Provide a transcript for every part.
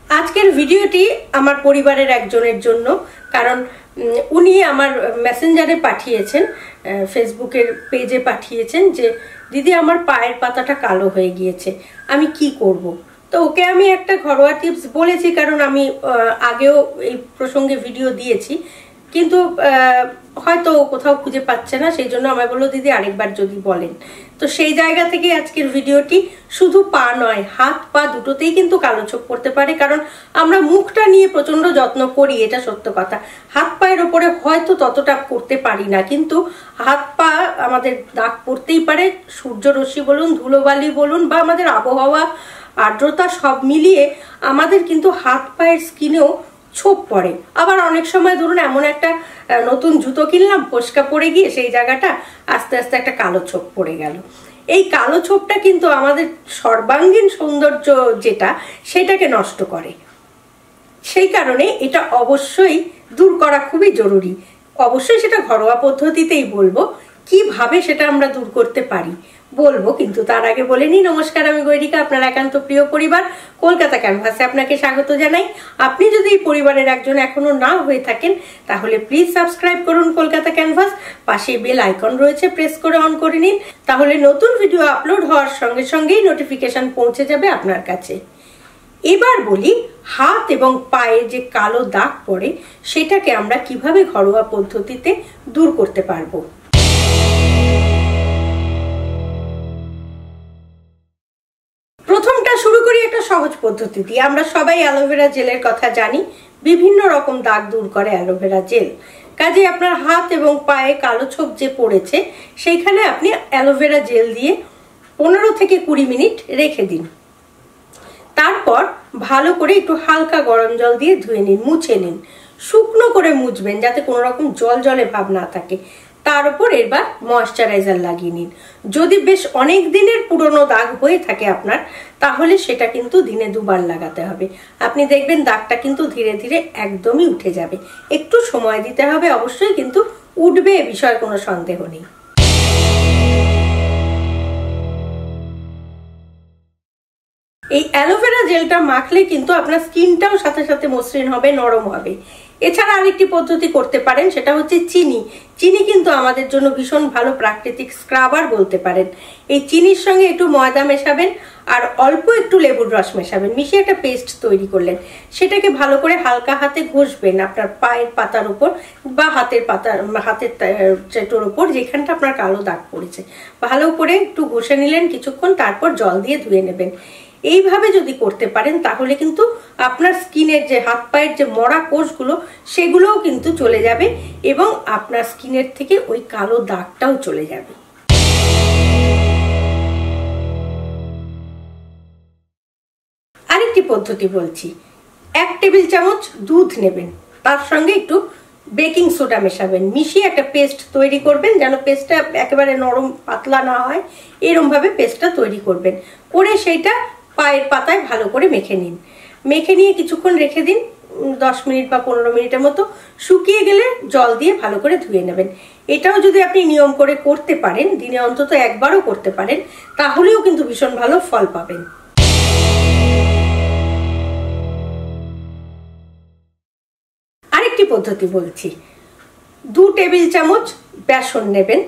আজকের ভিডিওটি আমার পরিবারের একজনের জন্য, কারণ উনি আমার মেসেঞ্জারে পাঠিয়েছেন, ফেসবুকের পেজে পাঠিয়েছেন যে দিদি আমার পায়ের পাতাটা কালো হয়ে গিয়েছে, আমি কি করব। তো ওকে আমি একটা ঘরোয়া টিপস বলেছি, কারণ আমি আগেও এই প্রসঙ্গে ভিডিও দিয়েছি, কিন্তু হয়তো কোথাও খুঁজে পাচ্ছে না, সেই জন্য আমায় বললো দিদি আরেকবার যদি বলেন। তো সেই জায়গা থেকে আজকের ভিডিওটি। শুধু পা নয়, হাত পা দুটোতেই কিন্তু কালো ছোপ পড়তে পারে, কারণ আমরা মুখটা নিয়ে প্রচন্ড যত্ন করি, এটা সত্য কথা। হাত পায়ের ওপরে হয়তো ততটা করতে পারি না, কিন্তু হাত পা আমাদের দাগ পড়তেই পারে। সূর্যরশ্মি বলুন, ধুলোবালি বলুন, বা আমাদের আবহাওয়া, আর্দ্রতা সব মিলিয়ে আমাদের কিন্তু হাত পায়ের স্কিনেও ছোপ পড়ে। আবার অনেক সময় ধরুন এমন একটা নতুন জুতো কিনলাম, ফোসকা পড়ে গিয়ে সেই জায়গাটা আস্তে আস্তে একটা কালো ছোপ পড়ে গেল। এই কালো ছোপটা কিন্তু আমাদের সর্বাঙ্গীন সৌন্দর্য যেটা, সেটাকে নষ্ট করে। সেই কারণে এটা অবশ্যই দূর করা খুবই জরুরি। অবশ্যই সেটা ঘরোয়া পদ্ধতিতেই বলবো, কিভাবে সেটা আমরা দূর করতে পারি বলবো, কিন্তু তার আগে বলে নিই, নমস্কার, আমি গৈরিকা, আপনার একান্ত প্রিয় পরিবার কলকাতা ক্যানভাসে আপনাকে স্বাগত জানাই। আপনি যদি এই পরিবারের একজন এখনো না হয়ে থাকেন, তাহলে প্লিজ সাবস্ক্রাইব করুন কলকাতা ক্যানভাস। পাশে বেল আইকন রয়েছে, প্রেস করে অন করে নিন, তাহলে নতুন ভিডিও আপলোড হওয়ার সঙ্গে সঙ্গেই নোটিফিকেশন পৌঁছে যাবে আপনার কাছে। এবার বলি, হাত এবং পায়ে যে কালো দাগ পড়ে, সেটাকে আমরা কিভাবে ঘরোয়া পদ্ধতিতে দূর করতে পারবো। প্রথমটা শুরু করি একটা সহজ পদ্ধতি দিয়ে। আমরা সবাই অ্যালোভেরা জেলের কথা জানি, বিভিন্ন রকম দাগ দূর করে অ্যালোভেরা জেল। কাজে আপনার হাত এবং পায়ে কালো ছোপ যে পড়েছে, সেইখানে আপনি অ্যালোভেরা জেল দিয়ে 15 থেকে 20 মিনিট রেখে দিন। তারপর ভালো করে একটু হালকা গরম জল দিয়ে ধুয়ে নিন, মুছে নিন। শুকনো করে মুছবেন, যাতে কোনো রকম জল জলে ভাব না থাকে। তার উপর এবার ময়েশ্চারাইজার লাগিয়ে নিন। যদি বেশ অনেক দিনের পুরনো দাগ হয়ে থাকে আপনার, তাহলে সেটা কিন্তু দিনে 2 বার লাগাতে হবে। আপনি দেখবেন দাগটা কিন্তু ধীরে ধীরে একদমই উঠে যাবে। একটু সময় দিতে হবে অবশ্যই, কিন্তু উঠবে, এ বিষয়ে কোনো সন্দেহ নেই। এই অ্যালোভেরা জেলটা মাখলে কিন্তু আপনার স্কিনটাও সাথে সাথে মসৃণ হবে, নরম হবে। এছাড়া আরেকটি পদ্ধতি করতে পারেন, সেটা হচ্ছে চিনি। চিনি কিন্তু আমাদের জন্য ভীষণ ভালো প্রাকৃতিক স্ক্রাবার বলতে পারেন। এই চিনির সঙ্গে একটু ময়দা মেশাবেন আর অল্প একটু লেবুর রস মেশাবেন, মিশিয়ে একটা পেস্ট তৈরি করলেন। সেটাকে ভালো করে হালকা হাতে ঘষবেন আপনার পায়ের পাতার উপর বা হাতের চেটোর উপর, যেখানটা আপনার কালো দাগ পড়েছে। ভালো করে একটু ঘষে নিলেন কিছুক্ষণ, তারপর জল দিয়ে ধুয়ে নেবেন। এইভাবে যদি করতে পারেন, তাহলে কিন্তু আপনার স্কিনের যে হাত পায়ের যে মরা কোষগুলো, সেগুলোও কিন্তু চলে যাবে এবং আপনার স্কিনের থেকে ওই কালো দাগটাও চলে যাবে। আরেকটি পদ্ধতি বলছি। 1 টেবিল চামচ দুধ নেবেন, তার সঙ্গে একটু বেকিং সোডা মেশাবেন, মিশিয়ে একটা পেস্ট তৈরি করবেন। যেন পেস্টটা একেবারে নরম পাতলা না হয়, এরকম ভাবে পেস্টটা তৈরি করবেন। করে সেইটা পায়ের পাতায় ভালো করে মেখে নিন। মেখে নিয়ে কিছুক্ষণ রেখে দিন, 10 মিনিট বা 15 মিনিটের মতো। শুকিয়ে গেলে জল দিয়ে ভালো করে ধুয়ে নেবেন। এটাও যদি আপনি নিয়ম করে করতে পারেন, দিনে অন্তত একবারও করতে পারেন, তাহলেও কিন্তু ভীষণ ভালো ফল পাবেন। আরেকটি পদ্ধতি বলছি। 2 টেবিল চামচ বেসন নেবেন,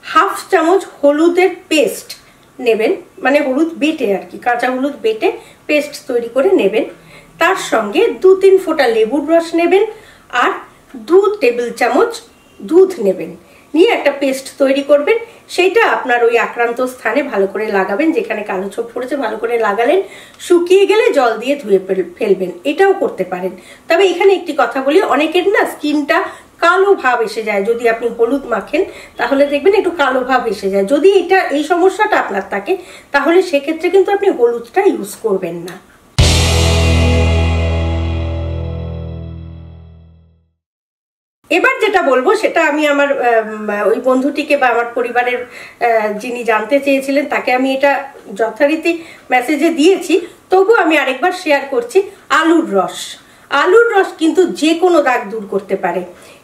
1/2 চামচ হলুদের পেস্ট নেবেন, মানে হলুদ বেটে আর কি, কাঁচা হলুদ বেটে পেস্ট তৈরি করে নেবেন। তার সঙ্গে 2-3 ফোঁটা লেবুর রস নেবেন আর 2 টেবিল চামচ দুধ নেবেন। নিয়ে একটা পেস্ট তৈরি করবেন। সেইটা আপনার ওই আক্রান্ত স্থানে ভালো করে লাগাবেন, যেখানে কালো ছোপ পড়েছে ভালো করে লাগালেন। শুকিয়ে গেলে জল দিয়ে ধুয়ে ফেলবেন। এটাও করতে পারেন। তবে এখানে একটি কথা বলি, অনেকের না স্কিনটা কালো ভাব এসে যায়। যদি আপনি হলুদ মাখেন, তাহলে দেখবেন একটু কালো ভাব এসে যায়। যদি এই সমস্যাটা আপনার থাকে, তাহলে সেক্ষেত্রে কিন্তু আপনি হলুদটা ইউজ করবেন না। এবার যেটা বলবো, সেটা আমি আমার ওই বন্ধুটিকে বা আমার পরিবারের যিনি জানতে চেয়েছিলেন, তাকে আমি এটা যথারীতি মেসেজে দিয়েছি, তবু আমি আরেকবার শেয়ার করছি। আলুর রস। আলুর রস কিন্তু যে কোনো দাগ দূর করতে পারে।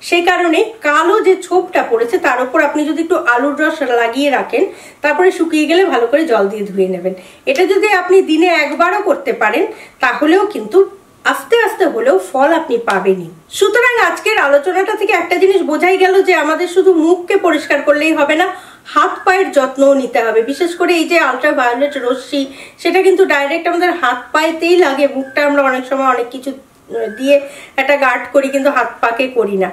সেই কারণে কালো যে ছোপটা পড়েছে, তার উপর আপনি যদি একটু আলুর রস লাগিয়ে রাখেন, তারপরে শুকিয়ে গেলে ভালো করে জল দিয়ে ধুয়ে নেবেন। এটা যদি আপনি দিনে একবারও করতে পারেন, তাহলেও কিন্তু আস্তে আস্তে হলেও ফল আপনি পাবেনই। সুতরাং আজকের আলোচনাটা থেকে একটা জিনিস বোঝাই গেল যে আমাদের শুধু মুখকে পরিষ্কার করলেই হবে না, হাত পায়ের যত্নও নিতে হবে। বিশেষ করে এই যে আলট্রাভায়োলেট রশ্মি, সেটা কিন্তু ডাইরেক্ট আমাদের হাত পায়েতেই লাগে। মুখটা আমরা অনেক সময় অনেক কিছু দিয়ে একটা গার্ড করি, কিন্তু হাত পাকে করি না।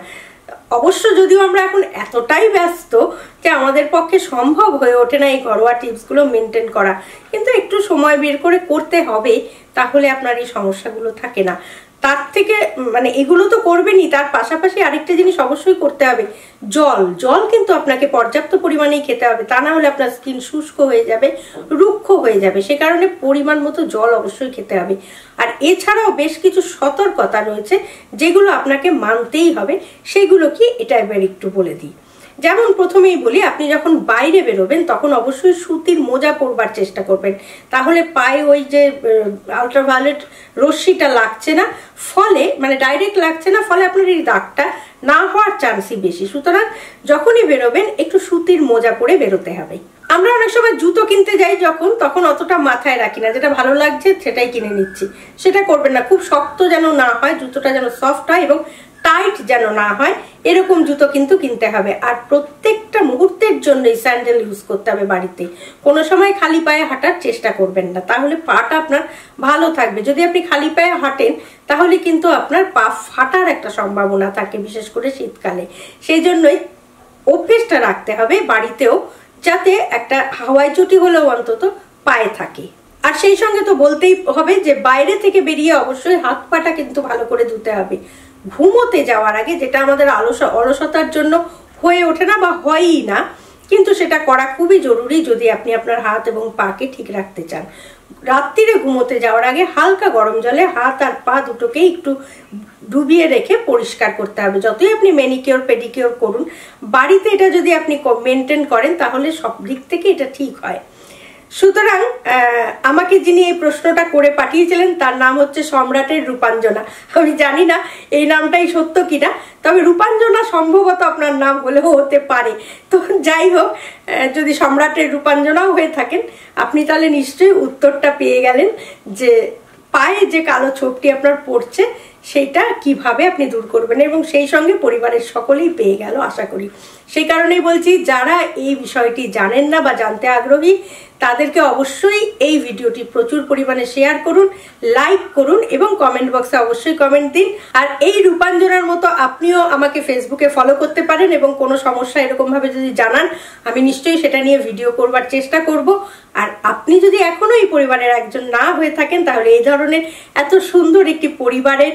অবশ্য যদিও আমরা এখন এতটাই ব্যস্ত যে আমাদের পক্ষে সম্ভব হয়ে ওঠে না এই ঘরোয়া টিপসগুলো মেনটেন করা, কিন্তু একটু সময় বের করে করতে হবে, তাহলে আপনার এই সমস্যাগুলো থাকে না। তার থেকে মানে এগুলো তো করবেনই, তার পাশাপাশি আরেকটা জিনিস অবশ্যই করতে হবে, জল কিন্তু আপনাকে পর্যাপ্ত পরিমাণেই খেতে হবে, তা না হলে আপনার স্কিন শুষ্ক হয়ে যাবে, রুক্ষ হয়ে যাবে। সে কারণে পরিমাণ মতো জল অবশ্যই খেতে হবে। আর এছাড়াও বেশ কিছু সতর্কতা রয়েছে যেগুলো আপনাকে মানতেই হবে। সেগুলো কি, এটা এবার একটু বলে দিই। যেমন প্রথমেই বলি, আপনি যখন বাইরে বেরোবেন তখন অবশ্যই সুতির মোজা পরবার চেষ্টা করবেন, তাহলে পায়ে ওই যে আলট্রাভায়োলেট রশ্মিটা লাগছে না, ফলে মানে ডাইরেক্ট লাগছে না, ফলে আপনার এই দাগটা না হওয়ার চান্সই বেশি। সুতরাং যখনই বেরোবেন একটু সুতির মোজা পরে বেরোতে হবে। আমরা অনেক সময় জুতো কিনতে যাই তখন অতটা মাথায় রাখি না, যেটা ভালো লাগছে সেটাই কিনে নিচ্ছি। সেটা করবেন না, খুব শক্ত যেন না হয়, জুতোটা যেন সফট হয় এবং টাইট যেন না হয়, এরকম জুতো কিন্তু কিনতে হবে। আর প্রত্যেকটা মুহূর্তের জন্য স্যান্ডেল ইউজ করতে হবে বাড়িতে। কোনো সময় খালি পায়ে হাঁটার চেষ্টা করবেন না, তাহলে পাটা আপনার ভালো থাকবে। যদি আপনি খালি পায়ে হাঁটেন তাহলে কিন্তু আপনার পা ফাটার একটা সম্ভাবনা থাকে, বিশেষ করে শীতকালে। সেই জন্যই অভ্যেসটা রাখতে হবে বাড়িতেও, যাতে একটা হাওয়াই চটি হলেও অন্তত পায়ে থাকে। আর সেই সঙ্গে তো বলতেই হবে যে বাইরে থেকে বেরিয়ে অবশ্যই হাত পাটা কিন্তু ভালো করে ধুতে হবে ঘুমোতে যাওয়ার আগে, যেটা আমাদের অলসতার জন্য হয়ে ওঠে না বা হয়ই না, কিন্তু সেটা করা খুবই জরুরি যদি আপনি আপনার হাত এবং পাকে ঠিক রাখতে চান। রাত্রিরে ঘুমোতে যাওয়ার আগে হালকা গরম জলে হাত আর পা দুটোকে একটু ডুবিয়ে রেখে পরিষ্কার করতে হবে। যতই আপনি ম্যানিকিওর পেডিকিওর করুন, বাড়িতে এটা যদি আপনি মেনটেন করেন তাহলে সব দিক থেকে এটা ঠিক হয়। সুতরাং আমাকে যিনি এই প্রশ্নটা করে পাঠিয়েছিলেন তার নাম হচ্ছে সম্রাটের রূপাঞ্জনা। আমি জানি না এই নামটাই সত্য কিনা, তবে রূপাঞ্জনা সম্ভবত আপনার নাম হলেও হতে পারে। তো যাই হোক, যদি সম্রাটের রূপাঞ্জনাও হয়ে থাকেন, আপনি তাহলে নিশ্চয়ই উত্তরটা পেয়ে গেলেন যে পায়ে যে কালো ছোপটি আপনার পড়ছে সেইটা কিভাবে আপনি দূর করবেন, এবং সেই সঙ্গে পরিবারের সকলেই পেয়ে গেল আশা করি। সেই কারণেই বলছি, যারা এই বিষয়টি জানেন না বা জানতে আগ্রহী তাদেরকে অবশ্যই এই ভিডিওটি প্রচুর পরিমাণে শেয়ার করুন, লাইক করুন এবং কমেন্ট বক্সে অবশ্যই কমেন্ট দিন। আর এই রূপাঞ্জনার মতো আপনিও আমাকে ফেসবুকে ফলো করতে পারেন, এবং কোনো সমস্যা এরকম ভাবে যদি জানান আমি নিশ্চয়ই সেটা নিয়ে ভিডিও করবার চেষ্টা করব। আর আপনি যদি এখনো এই পরিবারের একজন না হয়ে থাকেন, তাহলে এই ধরনের এত সুন্দর একটি পরিবারের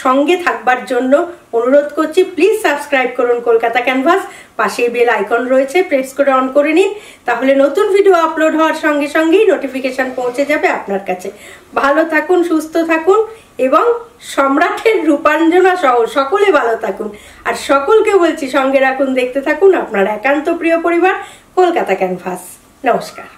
সঙ্গে থাকবার জন্য অনুরোধ করছি, প্লিজ সাবস্ক্রাইব করুন কলকাতা ক্যানভাস। পাশে বেল আইকন রয়েছে, প্রেস করে অন করে নিন, তাহলে নতুন ভিডিও আপলোড হওয়ার সঙ্গে সঙ্গেই নোটিফিকেশন পৌঁছে যাবে আপনার কাছে। ভালো থাকুন, সুস্থ থাকুন এবং সম্রাটের রূপাঞ্জনা সহ সকলে ভালো থাকুন। আর সকলকে বলছি, সঙ্গে রাখুন, দেখতে থাকুন আপনার একান্ত প্রিয় পরিবার কলকাতা ক্যানভাস। নমস্কার।